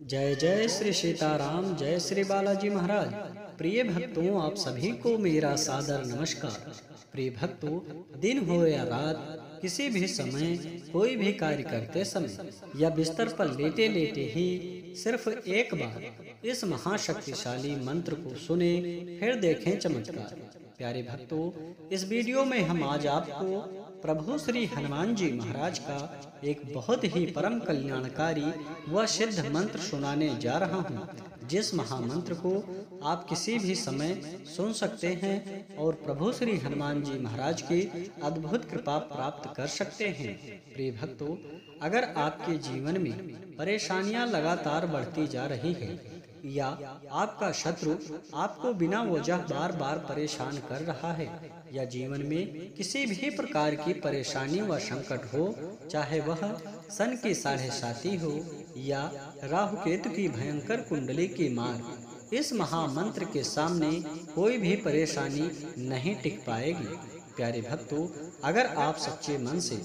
जय जय श्री सीताराम, जय श्री बालाजी महाराज। प्रिय भक्तों, आप सभी को मेरा सादर नमस्कार। प्रिय भक्तों, दिन हो या रात, किसी भी समय कोई भी कार्य करते समय या बिस्तर पर लेटे लेटे ही सिर्फ एक बार इस महाशक्तिशाली मंत्र को सुने, फिर देखें चमत्कार। प्यारे भक्तों, इस वीडियो में हम आज आपको प्रभु श्री हनुमान जी महाराज का एक बहुत ही परम कल्याणकारी व सिद्ध मंत्र सुनाने जा रहा हूँ, जिस महामंत्र को आप किसी भी समय सुन सकते हैं और प्रभु श्री हनुमान जी महाराज की अद्भुत कृपा प्राप्त कर सकते हैं। प्रिय भक्तों, अगर आपके जीवन में परेशानियां लगातार बढ़ती जा रही है या आपका शत्रु आपको बिना वजह बार बार परेशान कर रहा है या जीवन में किसी भी प्रकार की परेशानी व संकट हो, चाहे वह सन की 7.5 हो या राहु केतु की भयंकर कुंडली की मार, इस महामंत्र के सामने कोई भी परेशानी नहीं टिक पाएगी। प्यारे भक्तों, अगर आप सच्चे मन से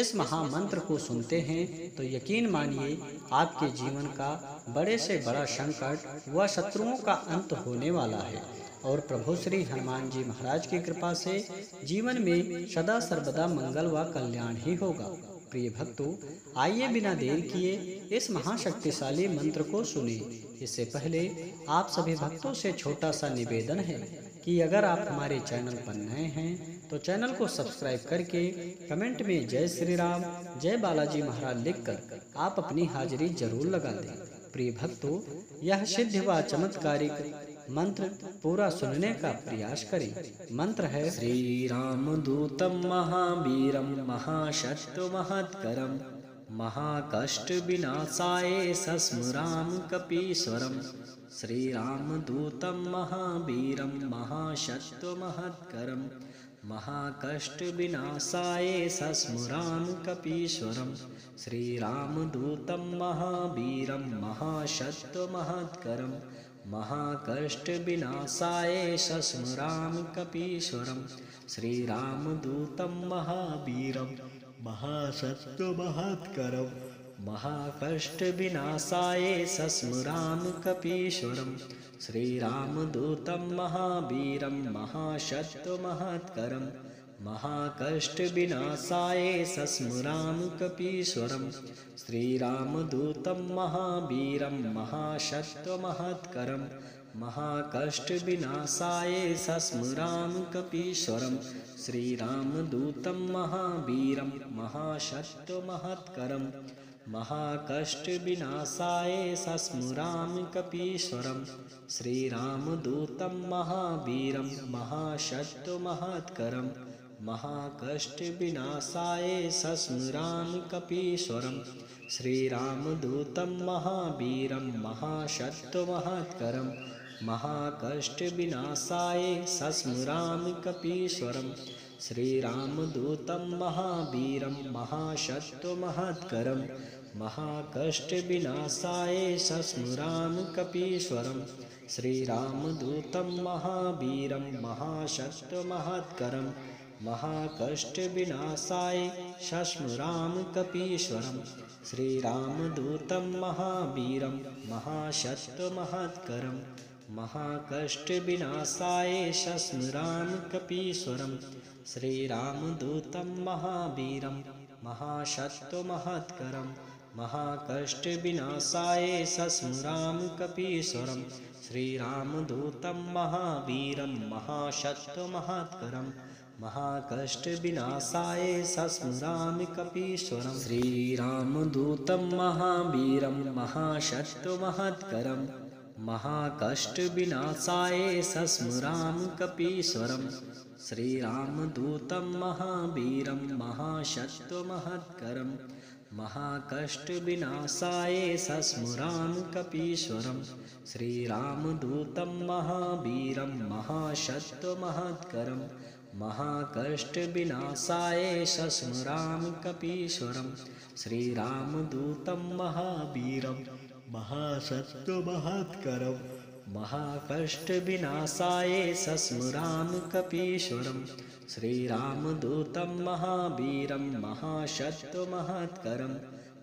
इस महामंत्र को सुनते हैं तो यकीन मानिए आपके जीवन का बड़े से बड़ा संकट व शत्रुओं का अंत होने वाला है और प्रभु श्री हनुमान जी महाराज की कृपा से जीवन में सदा सर्वदा मंगल व कल्याण ही होगा। प्रिय भक्तों, आइए बिना देर किए इस महाशक्तिशाली मंत्र को सुनिए। इससे पहले आप सभी भक्तों से छोटा सा निवेदन है कि अगर आप हमारे चैनल पर नए हैं तो चैनल को सब्सक्राइब करके कमेंट में जय श्री राम, जय बालाजी महाराज लिखकर आप अपनी हाजिरी जरूर लगा दें। प्रिय भक्तों, यह सिद्ध व चमत्कारिक मंत्र पूरा सुनने का प्रयास करें। मंत्र है: श्री राम दूतम महावीरम महाशक्ति महत्करम महाकष्ट विनाशाय सस्मराम कपीश्वरम। श्री राम दूतम महावीरम महाशक्ति महत्करम महाकष्ट विनाशाय सस्मराम कपीश्वरम। श्री राम दूतम महावीरम महाशक्ति महत्करम महाकष्ट विनाशाय सस्मराम कपीश्वरम। श्री राम दूतम महावीरम महाशक्ति महत्करम महाकष्ट विनाशाय सस्मराम कपीश्वरम। श्री राम दूतम महावीरम महाशक्ति महत्करम महाकष्ट विनाशाय सस्मराम कपीश्वरम। श्री राम दूतम महावीरम महाशक्ति महत्करम महाकष्ट विनाशाय सस्मराम कपीश्वरम। श्री राम दूतम महावीरम महाशक्ति महत्करम महाकष्ट विनाशाय सस्मराम कपीश्वरम। श्री राम दूतम महावीरम महाशक्ति महत्करम महाकष्ट विनाशाय सस्मराम कपीश्वरम। श्री राम दूतम महावीरम महाशक्ति महत्करम महाकष्ट विनाशाय सस्मराम कपीश्वरम। श्री राम दूतम महावीरम महाशक्ति महत्करम महाकष्ट विनाशाय सस्मराम कपीश्वरम। श्री राम दूतम महावीरम महाशक्ति महत्करम महाकष्ट विनाशाय सस्मराम कपीश्वरम। श्री राम दूतम महावीरम महाशक्ति महत्करम महाकष्ट विनाशाय सस्मराम कपीश्वरम। श्री राम दूतम महावीरम महाशक्ति महत्करम महाकष्ट विनाशाय सस्मराम कपीश्वरम। श्री राम दूतम महावीरम महाशक्ति महत्करम महाकष्ट विनाशाय सस्मराम कपीश्वरम। श्री राम दूतम महावीरम महाशक्ति महत्करम महाकष्ट विनाशाय सस्मराम कपीश्वरम। श्री राम दूतम महावीरम महाशक्ति महत्करम महाकष्ट विनाशाय सस्मराम कपीश्वरम। श्री राम दूतम महावीरम महाशक्ति महत्करम महाकष्ट विनाशाय सस्मराम कपीश्वरम। श्री राम दूतम महावीरम महाशक्ति महत्करम महाकष्ट विनाशाय सस्मराम कपीश्वरम। श्री राम दूतम महावीरम महाशक्ति महत्करम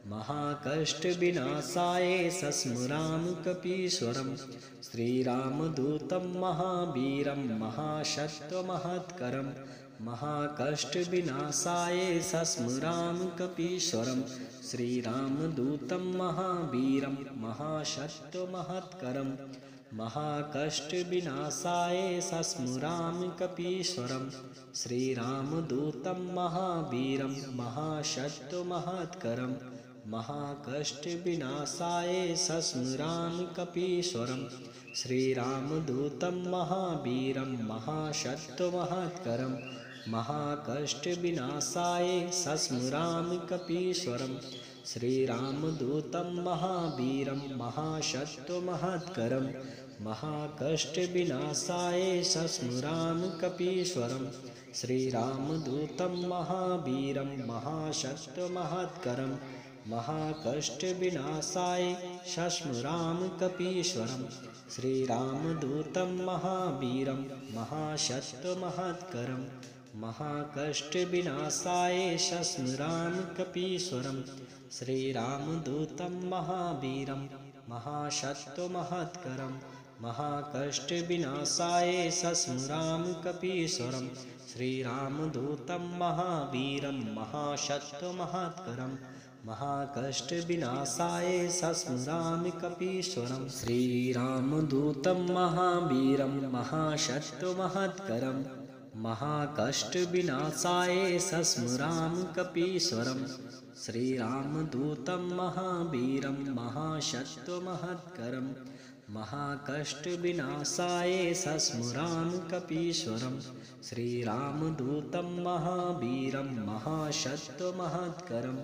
महाकष्टविनाशाय सस्मराम कपीश्वरं श्रीरामदूतं महावीरं महासत्त्वमहत्करं महाकष्टविनाशाय सस्मराम कपीश्वरं श्रीरामदूतं महावीरं महासत्त्वमहत्करं महाकष्टविनाशाय सस्मराम कपीश्वरं श्रीरामदूतं महावीरं महासत्त्वमहत्करं महाकष्टविनाशाय सस्मराम कपीश्वरं श्रीरामदूतं महावीरं महासत्त्वमहत्करं महाकष्टविनाशाय सस्मराम कपीश्वरं श्रीरामदूतं महावीरं महासत्त्वमहत्करं महाकष्टविनाशाय सस्मराम कपीश्वरं श्रीरामदूतं महावीरं महासत्त्वमहत्करं महाकष्टविनाशाय सस्मराम कपीश्वरं श्रीरामदूतं महावीरं महासत्त्वमहत्करं महाकष्टविनाशाय सस्मराम कपीश्वरं श्रीरामदूतं महावीरं महासत्त्वमहत्करं महाकष्टविनाशाय सस्मराम कपीश्वरं श्रीरामदूतं महावीरं महासत्त्वमहत्करं महाकष्टविनाशाय सस्मराम कपीश्वरं श्रीरामदूतं महावीरं महासत्त्वमहत्करं महाकष्टविनाशाय सस्मराम कपीश्वरं श्रीरामदूतं महावीरं महासत्त्वमहत्करं महाकष्टविनाशाय सस्मराम कपीश्वरं श्रीरामदूतं महावीरं महासत्त्वमहत्करं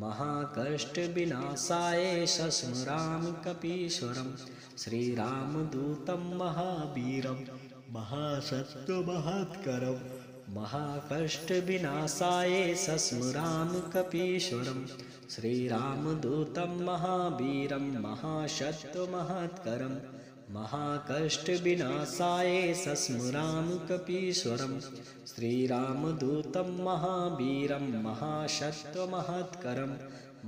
महाकष्टविनाशाय सस्मराम कपीश्वरं श्रीरामदूतं महावीरं महासत्त्वमहत्करं महाकष्टविनाशाय सस्मराम कपीश्वरं श्रीरामदूतं महावीरं महासत्त्वमहत्करं महाकष्टविनाशाय सस्मराम कपीश्वरं श्रीरामदूतं महावीरं महासत्त्वमहत्करं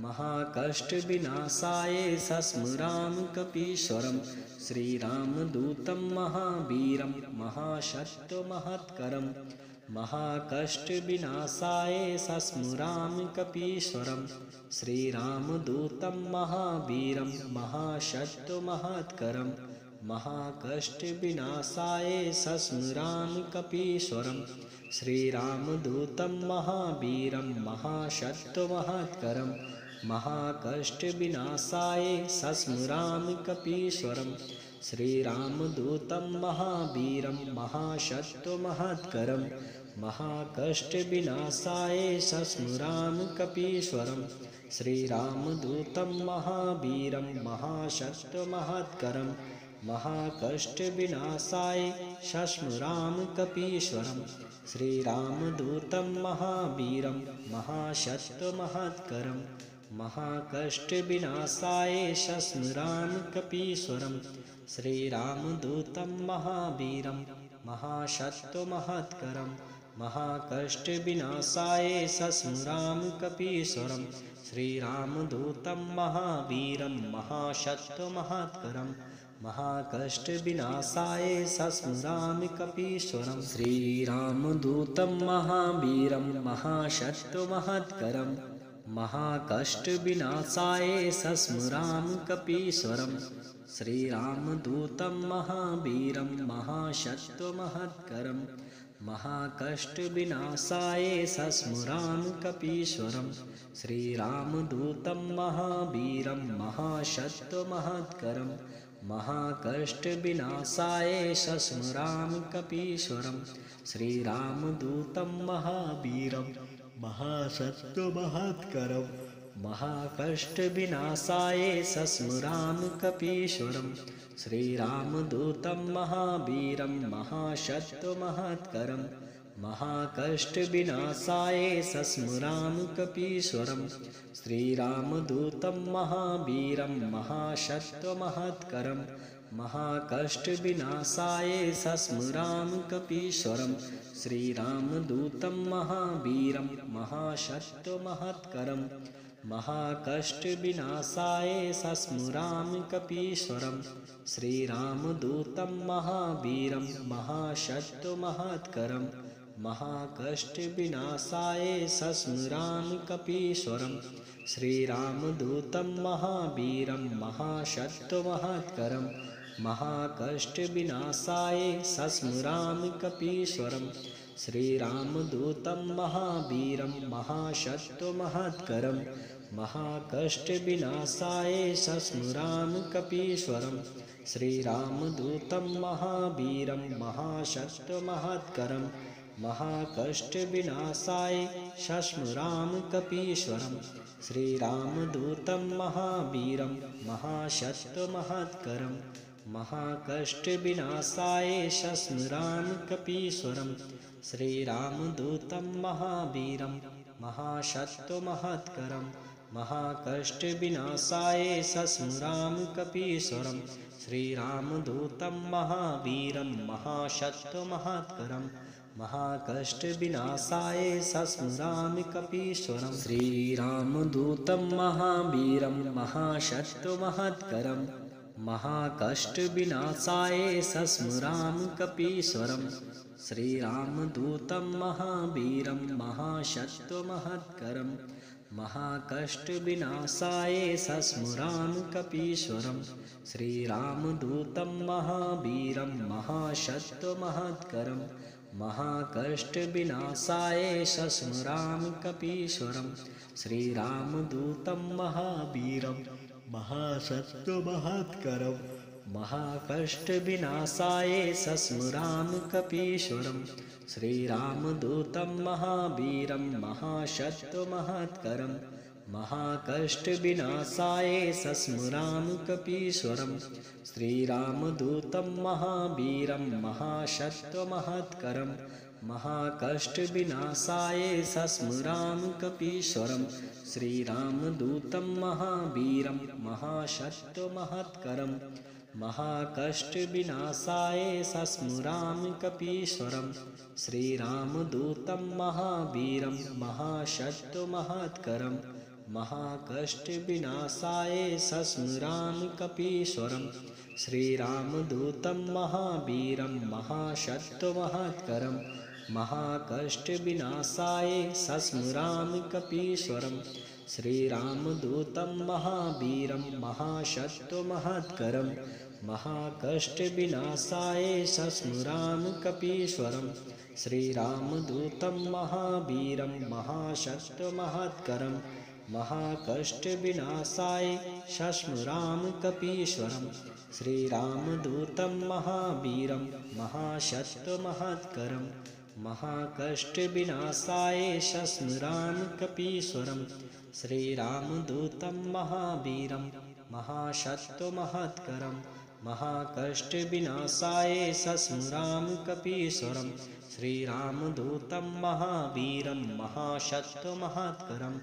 महाकष्टविनाशाय सस्मराम कपीश्वरं श्रीरामदूतं महावीरं महासत्त्वमहत्करं महाकष्टविनाशाय सस्मराम कपीश्वरं श्रीरामदूतं महावीरं महासत्त्वमहत्करं महाकष्टविनाशाय सस्मराम कपीश्वरं श्रीरामदूतं महावीरं महासत्त्वमहत्करं महाकष्टविनाशाय सस्मराम कपीश्वरं श्रीरामदूतं महावीरं महासत्त्वमहत्करं महाकष्टविनाशाय सस्मराम कपीश्वरं श्रीरामदूतं महावीरं महासत्त्वमहत्करं महाकष्टविनाशाय सस्मराम कपीश्वरं श्रीरामदूतं महावीरं महासत्त्वमहत्करं महाकष्टविनाशाय सस्मराम कपीश्वरं श्रीरामदूतं महावीरं महासत्त्वमहत्करं महाकष्टविनाशाय सस्मराम कपीश्वरं श्रीरामदूतं महावीरं महासत्त्वमहत्करं महाकष्टविनाशाय सस्मराम कपीश्वरं श्रीरामदूतं महावीरं महासत्त्वमहत्करं महाकष्टविनाशाय सस्मराम कपीश्वरं श्रीरामदूतं महावीरं महासत्त्वमहत्करं महाकष्टविनाशाय सस्मराम कपीश्वरं श्रीरामदूतं महावीरं महासत्त्वमहत्करं महाकष्टविनाशाय सस्मराम कपीश्वरं श्रीरामदूतं महावीरं महासत्त्वमहत्करं महाकष्टविनाशाय सस्मराम कपीश्वरं श्रीरामदूतं महावीरं महासत्त्वमहत्करं महाकष्टविनाशाय सस्मराम कपीश्वरं श्रीरामदूतं महावीरं महासत्त्वमहत्करं महाकष्टविनाशाय सस्मराम कपीश्वरं श्रीरामदूतं महावीरं महासत्त्वमहत्करं महाकष्टविनाशाय सस्मरामि कपीश्वरं श्रीरामदूतं महावीरं महासत्यमहत्करं महाकष्टविनाशाय सस्मरामि कपीश्वरं श्रीरामदूतं महावीरं महासत्यमहत्करं महाकष्टविनाशाय सस्मरामि कपीश्वरं श्रीरामदूतं महावीरं महासत्यमहत्करं महाकष्टविनाशाय सस्मरामि कपीश्वरं श्रीरामदूतं महावीरं महासत्यमहत्करं महाकष्टविनाशाय सस्मरामि कपीश्वरं श्रीरामदूतं महावीरं महासत्यमहत्करं महाकष्टविनाशाय सस्मरामि कपीश्वरं श्रीरामदूतं महावीरं महासत्यमहत्करं महाकष्टविनाशाय सस्मरामि कपीश्वरं श्रीरामदूतं महावीरं महासत्यमहत्करं महाकष्टविनाशाय सस्मरामि कपीश्वरं श्रीरामदूतं महावीरं महासत्यमहत्करं महाकष्टविनाशाय सस्मरामि कपीश्वरं श्रीरामदूतं महावीरं महासत्यमहत्करं महाकष्टविनाशाय सस्मरामि कपीश्वरं श्रीरामदूतं महावीरं महासत्यमहत्करं महाकष्टविनाशाय सस्मरामि कपीश्वरं श्रीरामदूतं महावीरं महासत्यमहत्करं महाकष्टविनाशाय सस्मरामि कपीश्वरं श्रीरामदूतं महावीरं महासत्यमहत्करं महाकष्टविनाशाय सस्मरामि कपीश्वरं श्रीरामदूतं महावीरं महासत्यमहत्करं महाकष्टविनाशाय सस्मरामि कपीश्वरं श्रीरामदूतं महावीरं महासत्यमहत्करं महाकष्टविनाशाय सस्मरामि कपीश्वरं श्रीरामदूतं महावीरं महासत्यमहत्करं महाकष्टविनाशाय सस्मरामि कपीश्वरं श्रीरामदूतं महावीरं महासत्यमहत्करं महाकष्टविनाशाय सस्मरामि कपीश्वरं श्रीरामदूतं महावीरं महासत्यमहत्करं महाकष्टविनाशाय सस्मरामि कपीश्वरं श्रीरामदूतं महावीरं महासत्यमहत्करं महाकष्टविनाशाय सस्मरामि कपीश्वरं श्रीरामदूतं महावीरं महासत्यमहत्करं महाकष्टविनाशाय सस्मरामि कपीश्वरं श्रीरामदूतं महावीरं महासत्यमहत्करं महाकष्टविनाशाय सस्मरामि कपीश्वरं श्रीरामदूतं महावीरं महासत्यमहत्करं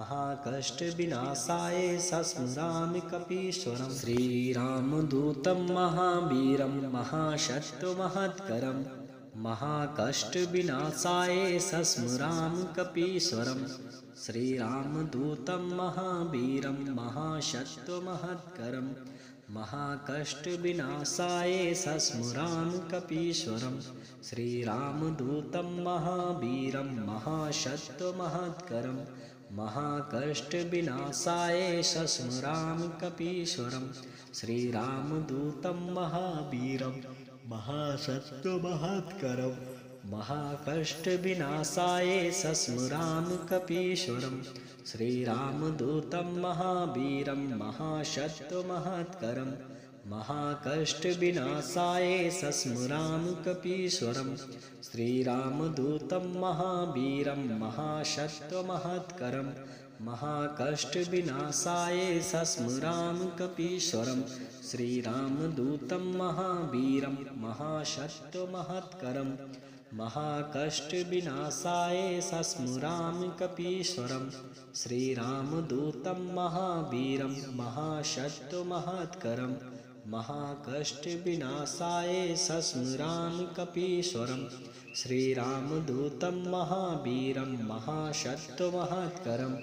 महाकष्टविनाशाय सस्मरामि कपीश्वरं श्रीरामदूतं महावीरं महासत्यमहत्करं महाकष्टविनाशाय सस्मरामि कपीश्वरं श्रीरामदूतं महावीरं महासत्यमहत्करं महाकष्टविनाशाय सस्मरामि कपीश्वरं श्रीरामदूतं महावीरं महासत्यमहत्करं महाकष्टविनाशाय सस्मरामि कपीश्वरं श्रीरामदूतं महावीरं महासत्यमहत्करं महाकष्टविनाशाय सस्मरामि कपीश्वरं श्रीरामदूतं महावीरं महासत्यमहत्करं महाकष्टविनाशाय सस्मरामि कपीश्वरं श्रीरामदूतं महावीरं महासत्यमहत्करं महाकष्टविनाशाय सस्मरामि कपीश्वरं श्रीरामदूतं महावीरं महासत्यमहत्करं महाकष्टविनाशाय सस्मरामि कपीश्वरं श्रीरामदूतं महावीरं महासत्यमहत्करं महाकष्टविनाशाय सस्मरामि कपीश्वरं श्रीरामदूतं महावीरं महासत्यमहत्करं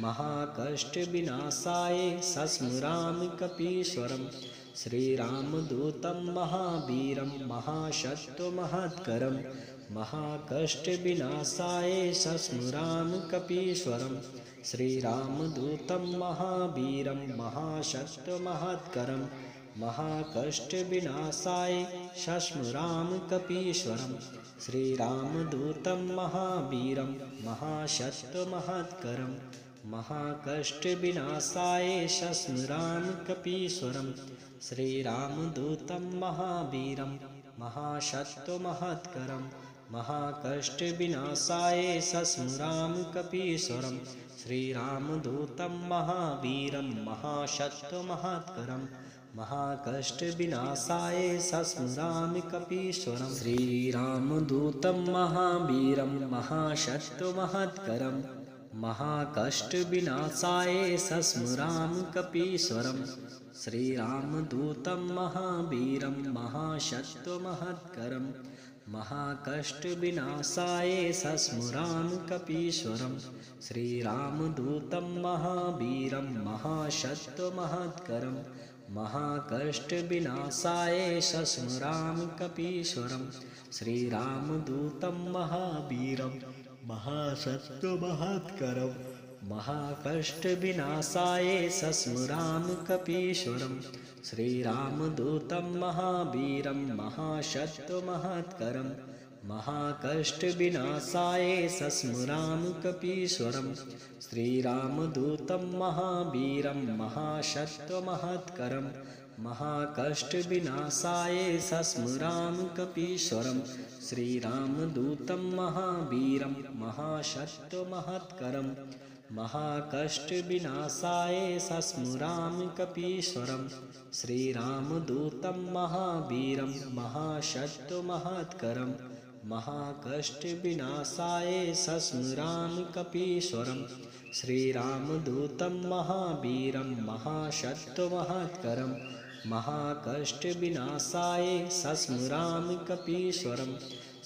महाकष्टविनाशाय सस्मरामि कपीश्वरं श्रीरामदूतं महावीरं महासत्त्वमहत्करं महाकष्टविनाशाय सस्मरामि कपीश्वरं श्रीरामदूतं महावीरं महासत्त्वमहत्करं महाकष्टविनाशाय सस्मरामि कपीश्वरं श्रीरामदूतं महावीरं महासत्त्वमहत्करं महाकष्टविनाशाय सस्मरामि कपीश्वरं श्रीरामदूतं महावीरं महासत्त्वमहत्करं महाकष्टविनाशाय सस्मरामि कपीश्वरं श्रीरामदूतं महावीरं महासत्त्वमहत्करं महाकष्टविनाशाय सस्मरामि कपीश्वरं श्रीरामदूतं महावीरं महासत्त्वमहत्करं महाकष्टविनाशाय सस्मरामि कपीश्वरं श्रीरामदूतं महावीरं महासत्त्वमहत्करं महाकष्टविनाशाय सस्मरामि कपीश्वरं श्रीरामदूतं महावीरं महासत्त्वमहत्करं महाकष्टविनाशाय सस्मरामि कपीश्वरं श्रीरामदूतं महावीरं महासत्त्वमहत्करं महाकष्टविनाशाय सस्मरामि कपीश्वरं श्रीरामदूतं महावीरं महासत्त्वमहत्करं महाकष्टविनाशाय सस्मरामि कपीश्वरं श्रीरामदूतं महावीरं महासत्त्वमहत्करं महाकष्टविनाशाय सस्मरामि कपीश्वरं श्रीरामदूतं महावीरं महासत्त्वमहत्करं महाकष्टविनाशाय सस्मरामि कपीश्वरं श्रीरामदूतं महावीरं महासत्त्वमहत्करं महाकष्टविनाशाय सस्मरामि कपीश्वरं श्रीरामदूतं महावीरं महासत्त्वमहत्करं महाकष्टविनाशाय सस्मरामि कपीश्वरं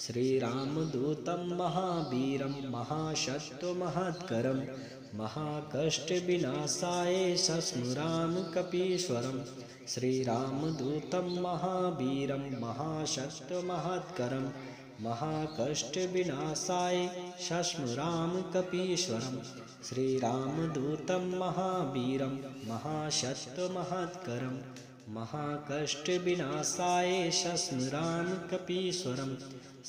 श्रीरामदूतं महावीरं महासत्त्वमहत्करं महाकष्टविनाशाय सस्मरामि कपीश्वरं श्रीरामदूतं महावीरं महासत्त्वमहत्करं महाकष्टविनाशाय सस्मरामि कपीश्वरं श्रीरामदूतं महावीरं महासत्त्वमहत्करं महाकष्टविनाशाय सस्मरामि कपीश्वरं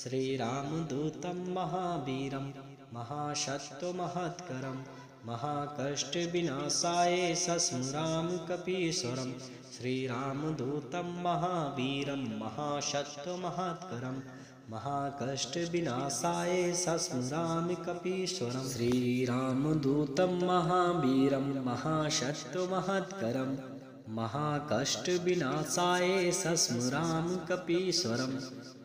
श्रीरामदूतं महावीरं महासत्त्वमहत्करं महाकष्टविनाशाय सस्मरामि कपीश्वरं श्रीरामदूतं महावीरं महासत्त्वमहत्करं महाकष्टविनाशाय सस्मरामि कपीश्वरं श्रीरामदूतं महावीरं महासत्त्वमहत्करं महाकष्टविनाशाय सस्मरामि कपीश्वरं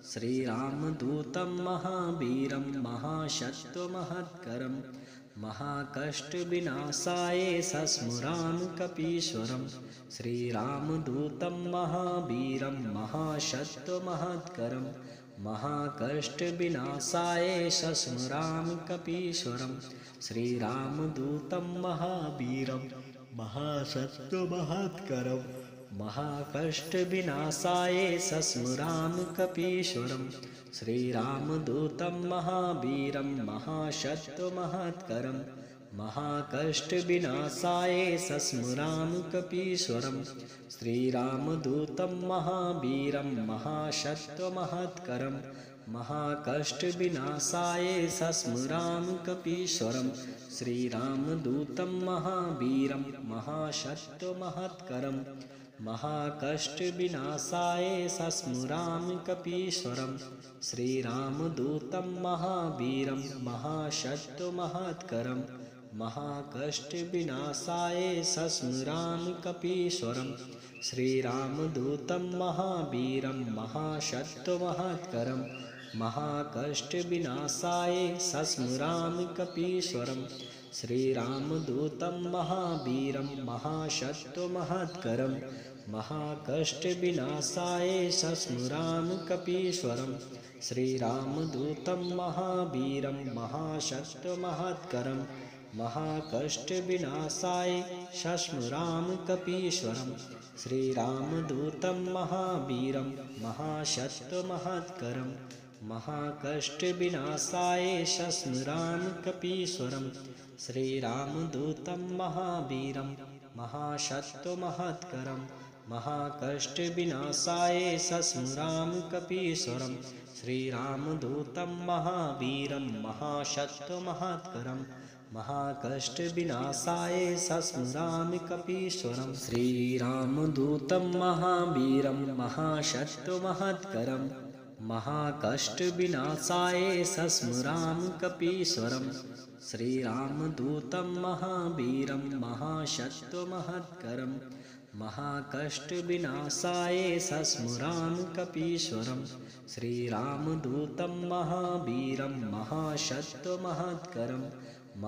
श्रीरामदूतं महावीरं महासत्त्वमहत्करं महाकष्टविनाशाय सस्मरामि कपीश्वरं श्रीरामदूतं महावीरं महासत्त्वमहत्करं महाकष्टविनाशाय सस्मरामि कपीश्वरं श्रीरामदूतं महावीरं महासत्त्वमहत्करं महाकष्टविनाशाय सस्मरामि कपीश्वरं श्रीरामदूतं महावीरं महासत्त्वमहत्करं महाकष्टविनाशाय सस्मरामि कपीश्वरं श्रीरामदूतं महावीरं महासत्त्वमहत्करं महाकष्टविनाशाय सस्मरामि कपीश्वरं श्रीरामदूतं महावीरं महासत्त्वमहत्करं महाकष्टविनाशाय सस्मरामि कपीश्वरं श्रीरामदूतं महावीरं महासत्त्वमहत्करं महाकष्टविनाशाय सस्मरामि कपीश्वरं श्रीरामदूतं महावीरं महासत्त्वमहत्करं महाकष्टविनाशाय सस्मरामि कपीश्वरं श्रीरामदूतं महावीरं महासत्त्वमहत्करं महाकष्टविनाशाय सस्मरामि कपीश्वरं श्रीरामदूतं महावीरं महासत्त्वमहत्करं महाकष्टविनाशाय शस्मुरामकपीश्वरं श्रीरामदूतं महावीरं महासत्त्वमहत्करं महाकष्टविनाशाय शस्मुरामकपीश्वरं श्रीरामदूतं महावीरं महासत्त्वमहत्करं महाकष्टविनाशाय शस्मुरामकपीश्वरं श्रीरामदूतं महावीरं महासत्त्वमहत्करं महाकष्टविनाशाय शस्मुरामकपीश्वरं श्रीरामदूतं महावीरं महासत्त्वमहत्करं महाकष्टविनाशाय शस्मुरामकपीश्वरं श्रीरामदूतं महावीरं महासत्त्वमहत्करं महाकष्टविनाशाय शस्मुरामकपीश्वरं श्रीरामदूतं महावीरं महासत्त्वमहत्करं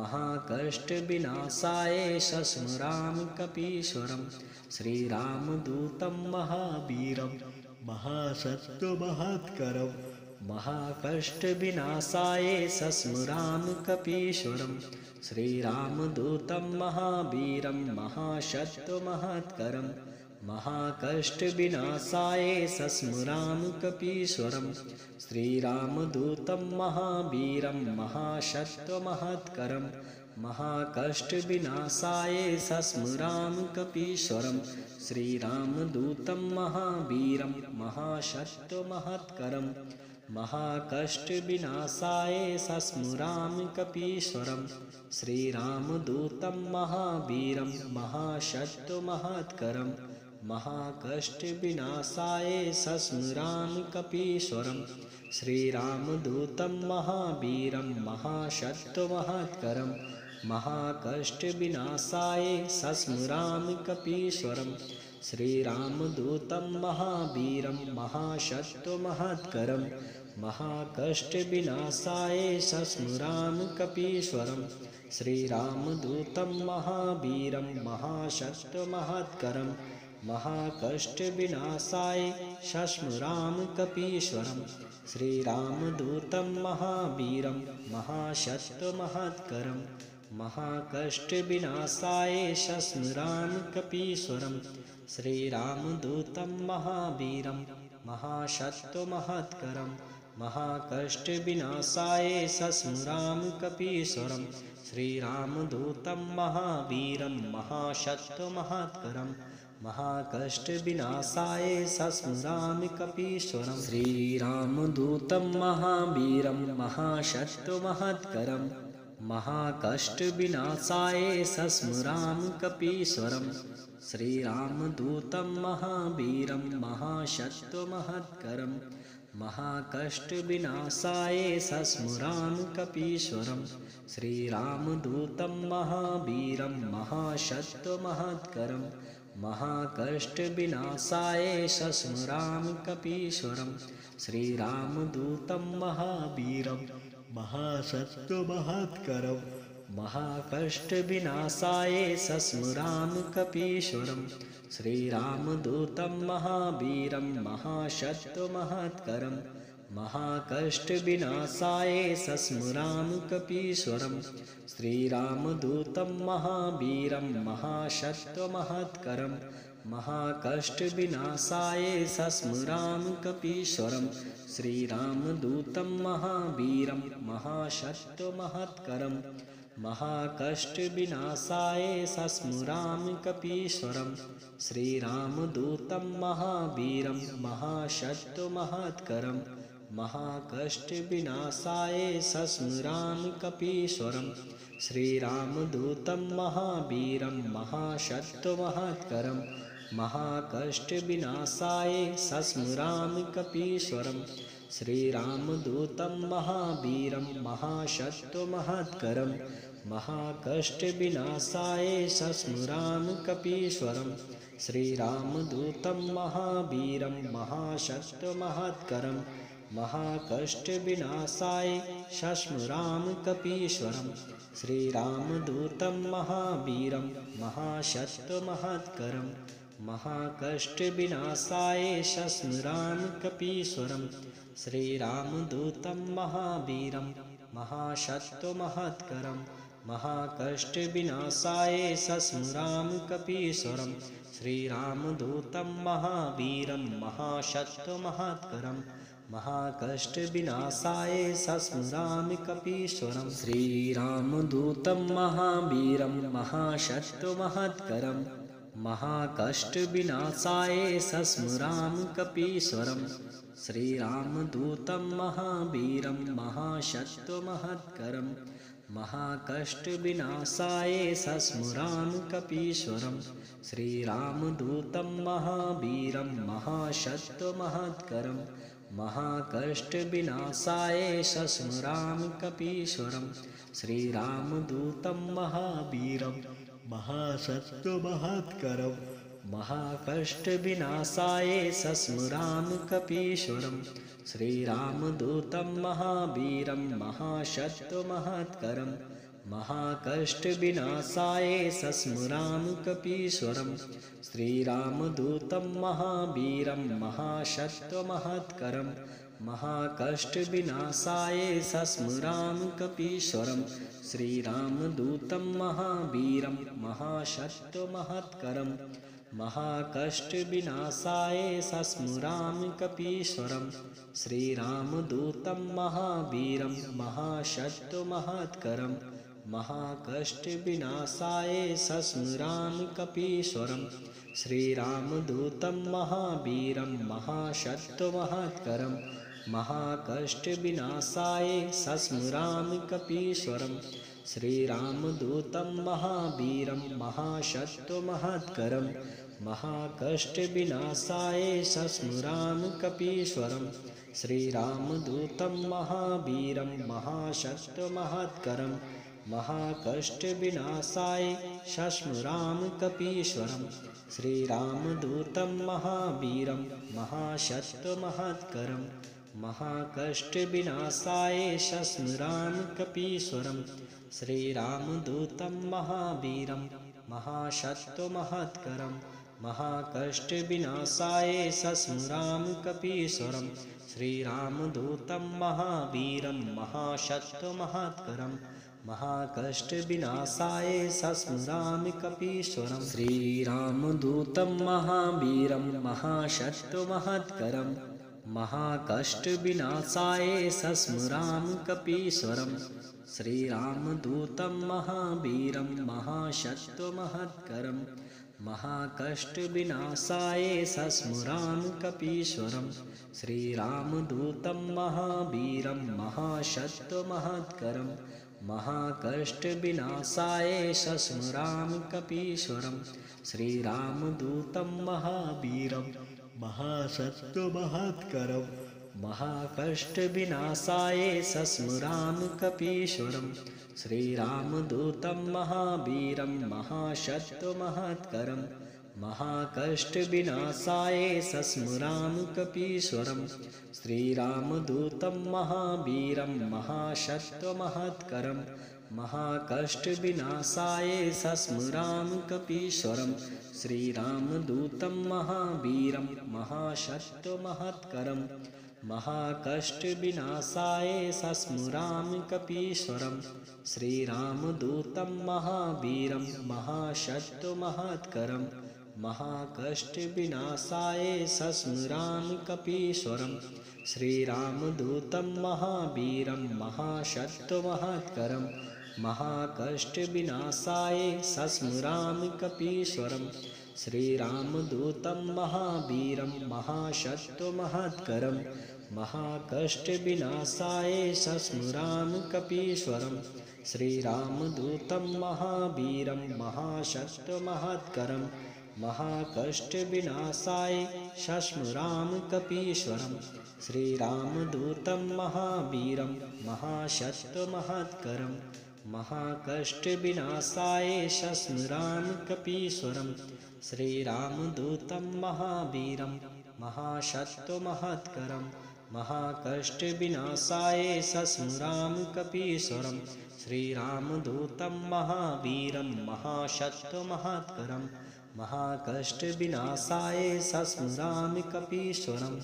महाकष्टविनाशाय शस्मुरामकपीश्वरं श्रीरामदूतं महावीरं महासत्त्वमहत्करं महाकष्टविनाशाय शस्मुरामकपीश्वरं श्रीरामदूतं महावीरं महासत्त्वमहत्करं महाकष्टविनाशाय शस्मुरामकपीश्वरं श्रीरामदूतं महावीरं महासत्त्वमहत्करं महाकष्टविनाशाय शस्मुरामकपीश्वरं श्रीरामदूतं महावीरं महासत्त्वमहत्करं महाकष्टविनाशाय शस्मुरामकपीश्वरं श्रीरामदूतं महावीरं महासत्त्वमहत्करं महाकष्टविनाशाय शस्मुरामकपीश्वरं श्रीरामदूतं महावीरं महासत्त्वमहत्करं महाकष्टविनाशाय शस्मुरामकपीश्वरं श्रीरामदूतं महावीरं महासत्त्वमहत्करं महाकष्टविनाशाय शस्मुरामकपीश्वरं श्रीरामदूतं महावीरं महासत्त्वमहत्करं महाकष्टविनाशाय शस्मुरामकपीश्वरं श्रीरामदूतं महावीरं महासत्त्वमहत्करं महाकष्टविनाशाय शस्मुरामकपीश्वरं श्रीरामदूतं महावीरं महासत्त्वमहत्करं महाकष्टविनाशाय शस्मुरामकपीश्वरं श्रीरामदूतं महावीरं महासत्त्वमहत्करं महाकष्टविनाशाय शस्मुरामकपीश्वरं श्रीरामदूतं महावीरं महासत्त्वमहत्करं महाकष्टविनाशाय शस्मुरामकपीश्वरं श्रीरामदूतं महावीरं महासत्त्वमहत्करं महाकष्टविनाशाय शस्मुरामकपीश्वरं श्रीरामदूतं महावीरं महासत्त्वमहत्करं महाकष्टविनाशाय शस्मुरामकपीश्वरं श्रीरामदूतं महावीरं महासत्त्वमहत्करं महाकष्टविनाशाय शस्मुरामकपीश्वरं श्रीरामदूतं महावीरं महासत्त्वमहत्करं महाकष्टविनाशाय शस्मुरामकपीश्वरं श्रीरामदूतं महावीरं महासत्त्वमहत्करं महाकष्टविनाशाय शस्मुरामकपीश्वरं श्रीरामदूतं महावीरं महासत्त्वमहत्करं महाकष्टविनाशाय शस्मुरामकपीश्वरं श्रीरामदूतं महावीरं महासत्त्वमहत्करं महाकष्टविनाशाय शस्मुरामकपीश्वरं श्रीरामदूतं महावीरं महासत्त्वमहत्करं महाकष्टविनाशाय शस्मुरामकपीश्वरं श्रीरामदूतं महावीरं महासत्त्वमहत्करं महाकष्टविनाशाय शस्मुरामकपीश्वरं श्रीरामदूतं महावीरं महासत्त्वमहत्करं महाकष्टविनाशाय शस्मुरामकपीश्वरं श्रीरामदूतं महावीरं महासत्त्वमहत्करं महाकष्टविनाशाय शस्मुरामकपीश्वरं श्रीरामदूतं महावीरं महासत्त्वमहत्करं महाकष्टविनाशाय सस्मरामि कपीश्वरं श्रीरामदूतं महावीरं महासत्त्वमहत्करं महाकष्टविनाशाय सस्मरामि कपीश्वरं श्रीरामदूतं महावीरं महासत्त्वमहत्करं महाकष्टविनाशाय सस्मरामि कपीश्वरं श्रीरामदूतं महावीरं महासत्त्वमहत्करं महाकष्टविनाशाय सस्मरामि कपीश्वरं श्रीरामदूतं महावीरं महासत्त्वमहत्करं महाकष्टविनाशाय सस्मरामि कपीश्वरं श्रीरामदूतं महावीरं महासत्त्वमहत्करं महाकष्टविनाशाय सस्मरामि कपीश्वरं श्रीरामदूतं महावीरं महासत्त्वमहत्करं महाकष्टविनाशाय सस्मरामि कपीश्वरं श्रीरामदूतं महावीरं महासत्त्वमहत्करं महाकष्टविनाशाय सस्मरामि कपीश्वरं श्रीरामदूतं महावीरं महासत्त्वमहत्करं महाकष्टविनाशाय सस्मरामि कपीश्वरं श्रीरामदूतं महावीरं महासत्त्वमहत्करं महाकष्टविनाशाय सस्मरामि कपीश्वरं श्रीरामदूतं महावीरं महासत्त्वमहत्करं महाकष्टविनाशाय सस्मरामि कपीश्वरं श्रीरामदूतं महावीरं महासत्त्वमहत्करं महाकष्टविनाशाय सस्मरामि कपीश्वरं श्रीरामदूतं महावीरं महासत्त्वमहत्करं महाकष्टविनाशाय सस्मरामि कपीश्वरं श्रीरामदूतं महावीरं महासत्त्वमहत्करं महाकष्टविनाशाय सस्मरामि कपीश्वरं श्रीरामदूतं महावीरं महासत्त्वमहत्करं महाकष्टविनाशाय सस्मरामि कपीश्वरं श्रीरामदूतं महावीरं महासत्त्वमहत्करं महाकष्टविनाशाय सस्मरामि कपीश्वरं श्रीरामदूतं महावीरं महासत्त्वमहत्करं महाकष्टविनाशाय सस्मरामि कपीश्वरं श्रीरामदूतं महावीरं महासत्त्वमहत्करं महाकष्टविनाशाय सस्मरामि कपीश्वरं श्रीरामदूतं महावीरं महासत्त्वमहत्करं महाकष्टविनाशाय सस्मरामि कपीश्वरं श्रीरामदूतं महावीरं महासत्त्वमहत्करं महाकष्टविनाशाय सस्मरामि कपीश्वरं श्रीरामदूतं महावीरं महासत्त्वमहत्करं महाकष्टविनाशाय सस्मरामि कपीश्वरं श्रीरामदूतं महावीरं महासत्त्वमहत्करं महाकष्टविनाशाय सस्मरामि कपीश्वरं श्रीरामदूतं महावीरं महासत्त्वमहत्करं महाकष्टविनाशाय सस्मरामि कपीश्वरं श्रीरामदूतं महावीरं महासत्त्वमहत्करं महाकष्टविनाशाय सस्मरामि कपीश्वरं श्रीरामदूतं महावीरं महासत्त्वमहत्करं महाकष्टविनाशाय सस्मरामि कपीश्वरं श्रीरामदूतं महावीरं महासत्त्वमहत्करं महाकष्टविनाशाय सस्मरामि कपीश्वरं श्रीरामदूतं महावीरं महासत्त्वमहत्करं महाकष्टविनाशाय सस्मरामि कपीश्वरं श्रीरामदूतं महावीरं महासत्त्वमहत्करं महाकष्टविनाशाय सस्मरामि कपीश्वरं श्रीरामदूतं महावीरं महासत्त्वमहत्करं महाकष्टविनाशाय सस्मरामि कपीश्वरं श्रीरामदूतं महावीरं महासत्त्वमहत्करं महाकष्टविनाशाय सस्मरामि कपीश्वरम्।